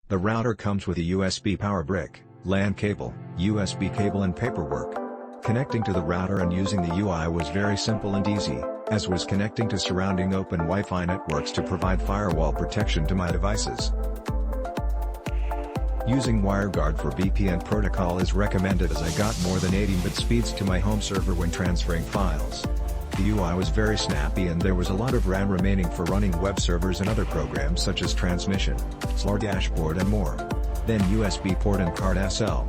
The router comes with a USB power brick, LAN cable, USB cable and paperwork. Connecting to the router and using the UI was very simple and easy, as was connecting to surrounding open Wi-Fi networks to provide firewall protection to my devices. Using WireGuard for VPN protocol is recommended as I got more than 80 Mbit speeds to my home server when transferring files. The UI was very snappy and there was a lot of RAM remaining for running web servers and other programs such as transmission, Slate dashboard and more. Then USB port and card SL.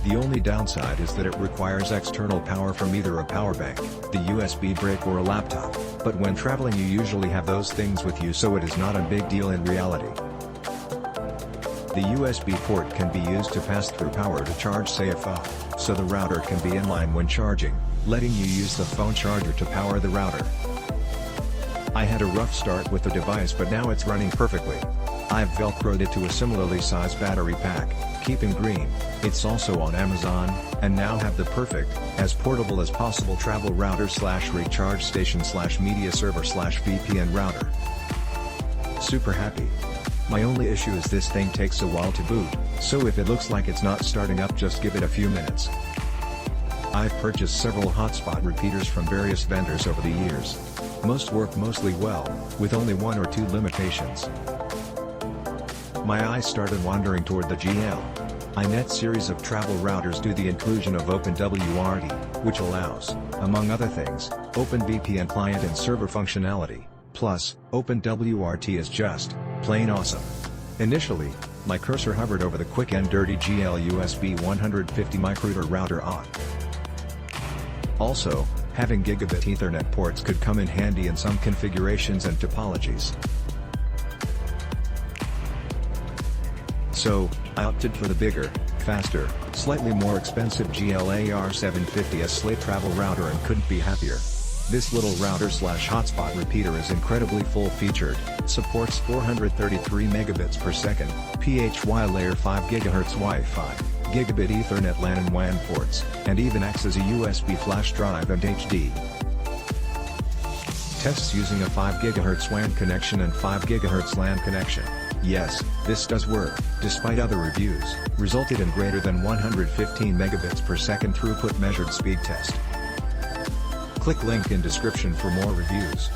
The only downside is that it requires external power from either a power bank, the USB brick or a laptop, but when traveling you usually have those things with you, so it is not a big deal in reality. The USB port can be used to pass through power to charge say a phone, so the router can be in line when charging, letting you use the phone charger to power the router. I had a rough start with the device but now it's running perfectly. I've velcroed it to a similarly sized battery pack, keeping green. It's also on Amazon, and now have the perfect, as portable as possible travel router / recharge station / media server / VPN router. Super happy. My only issue is this thing takes a while to boot, so if it looks like it's not starting up just give it a few minutes. I've purchased several hotspot repeaters from various vendors over the years. Most work mostly well, with only 1 or 2 limitations. My eyes started wandering toward the GL.iNet series of travel routers due to the inclusion of OpenWRT, which allows, among other things, OpenVPN client and server functionality. Plus, OpenWRT is just plain awesome. Initially, my cursor hovered over the quick and dirty GL-USB 150 router on. Also, having Gigabit Ethernet ports could come in handy in some configurations and topologies. So, I opted for the bigger, faster, slightly more expensive GL-AR750S Slate travel router and couldn't be happier. This little router / hotspot repeater is incredibly full-featured, supports 433 megabits per second, PHY layer 5 GHz Wi-Fi, Gigabit Ethernet LAN and WAN ports, and even acts as a USB flash drive and HD. Tests using a 5 GHz WAN connection and 5 GHz LAN connection. Yes, this does work, despite other reviews, resulted in greater than 115 megabits per second throughput measured speed test. Click link in description for more reviews.